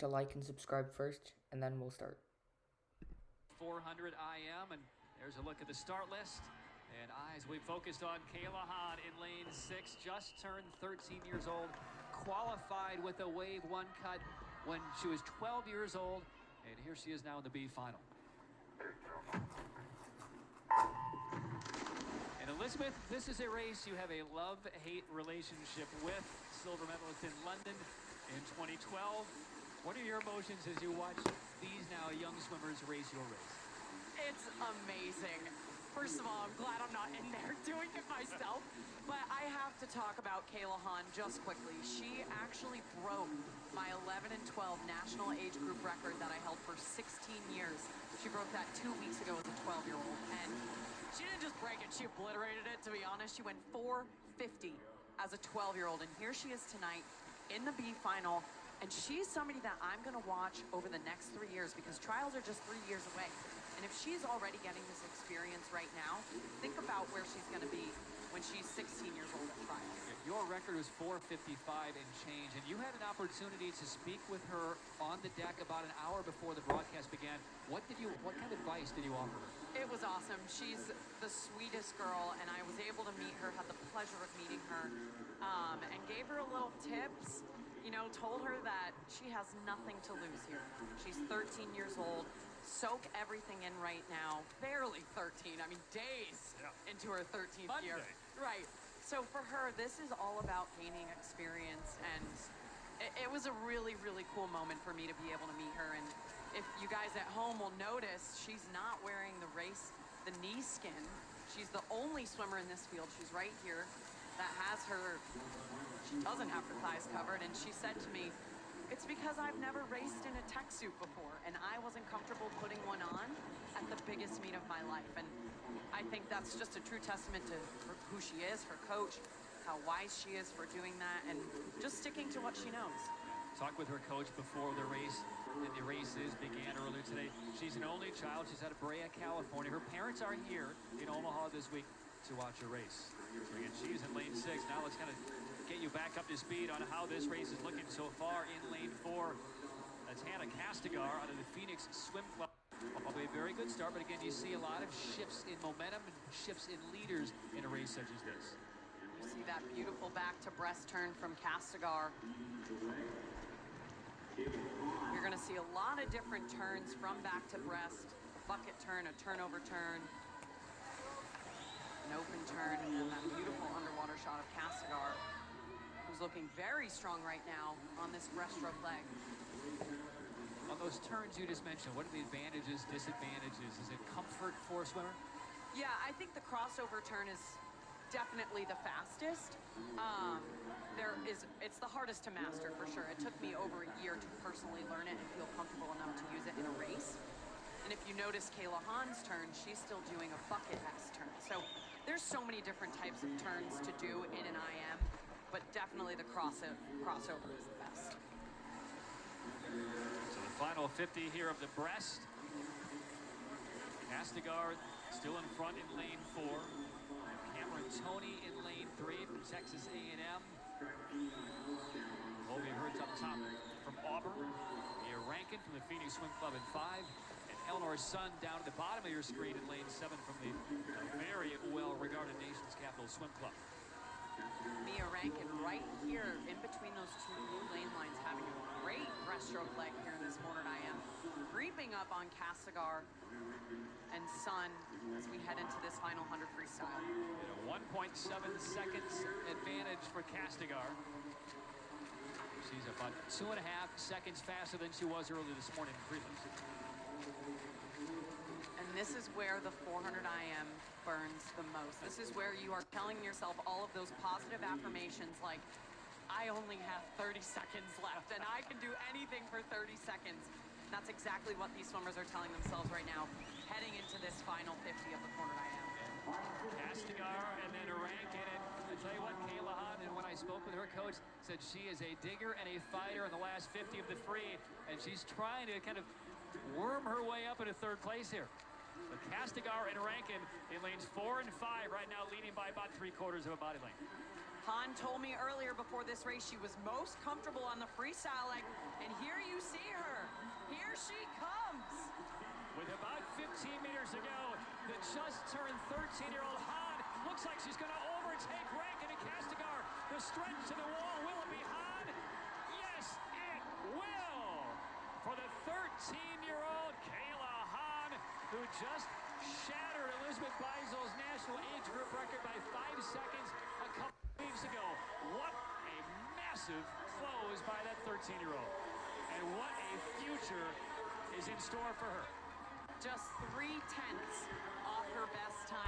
to like and subscribe first, and then we'll start. 400 IM, and there's a look at the start list. And eyes we focused on Kayla Han in lane 6, just turned 13 years old, qualified with a wave 1 cut when she was 12 years old, and here she is now in the B final. And Elizabeth, this is a race you have a love-hate relationship with. Silver medalist in London in 2012. What are your emotions as you watch these now young swimmers race your race? It's amazing. First of all, I'm glad I'm not in there doing it myself, but I have to talk about Kayla Han just quickly. She actually broke my 11 and 12 national age group record that I held for 16 years. She broke that 2 weeks ago as a 12-year-old, and she didn't just break it, she obliterated it, to be honest. She went 450 as a 12-year-old, and here she is tonight in the B final, and she's somebody that I'm gonna watch over the next 3 years because trials are just 3 years away. And if she's already getting this experience right now, think about where she's gonna be when she's 16 years old at trials. Your record was 455 and change, and you had an opportunity to speak with her on the deck about an hour before the broadcast began. What kind of advice did you offer her? It was awesome. She's the sweetest girl, and I was able to meet her, had the pleasure of meeting her, and gave her a little tips. You know, told her that she has nothing to lose here. She's 13 years old. Soak everything in right now. Barely 13. I mean, days into her 13th year. Right. So for her, this is all about gaining experience, and it was a really, really cool moment for me to be able to meet her. And if you guys at home will notice, she's not wearing the knee skin. She's the only swimmer in this field. She's right here that has she doesn't have her thighs covered, and she said to me, it's because I've never raced in a tech suit before, and I wasn't comfortable putting one on at the biggest meet of my life. And I think that's just a true testament to who she is, her coach, how wise she is for doing that, and just sticking to what she knows. Talked with her coach before the race, and the races began earlier today. She's an only child. She's out of Brea, California. Her parents are here in Omaha this week to watch her race. So again, she's in lane 6. Now let's kind of get you back up to speed on how this race is looking so far in lane 4. That's Hannah Castigar out of the Phoenix Swim Club. Probably a very good start, but again, you see a lot of shifts in momentum and shifts in leaders in a race such as this. You see that beautiful back to breast turn from Castigar. You're going to see a lot of different turns from back to breast. A bucket turn, a turnover turn, an open turn, and then that beautiful underwater shot of Castigar, who's looking very strong right now on this breaststroke leg. On those turns you just mentioned, what are the advantages, disadvantages? Is it comfort for a swimmer? Yeah, I think the crossover turn is definitely the fastest. It's the hardest to master for sure. It took me over a year to personally learn it and feel comfortable enough to use it in a race. And if you notice Kayla Han's turn, she's still doing a bucket S turn. So there's so many different types of turns to do in an IM, but definitely the crossover is the best. So the final 50 here of the breast. Castigar still in front in lane 4. Cameron Toney in lane 3 from Texas A&M. Colby Hurts up top from Auburn. Mia Rankin from the Phoenix Swim Club in 5. And Eleanor Sun down at the bottom of your screen in lane 7 from the very well-regarded Nation's Capital Swim Club. Mia Rankin right here in between those two blue lane lines, having a great breaststroke leg here in this morning IM. Creeping up on Castigar and Sun as we head into this final 100 freestyle. And a 1.7 seconds advantage for Castigar. She's about 2.5 seconds faster than she was earlier this morning in prelims. And this is where the 400 IM burns the most. This is where you are telling yourself all of those positive affirmations like, I only have 30 seconds left and I can do anything for 30 seconds. That's exactly what these swimmers are telling themselves right now, heading into this final 50 of the 400 IM. Castigar and then Rankin, and I tell you what, Kayla Han, and when I spoke with her coach, said she is a digger and a fighter in the last 50 of the free, and she's trying to kind of worm her way up into 3rd place here. But Castigar and Rankin in lanes 4 and 5 right now, leading by about 3/4 of a body length. Han told me earlier before this race she was most comfortable on the freestyle leg, and here you see her. Here she comes. With about 15 meters to go, the just-turned 13-year-old Han looks like she's going to overtake Rankin and Castigar. The stretch to the wall, will it be Han? Yes, it will! For the 13-year-old Kayla Han, who just shattered Elizabeth Beisel's national age group record by 5 seconds a couple weeks ago. What a massive close by that 13-year-old. And what a future is in store for her. Just 3/10 off her best time.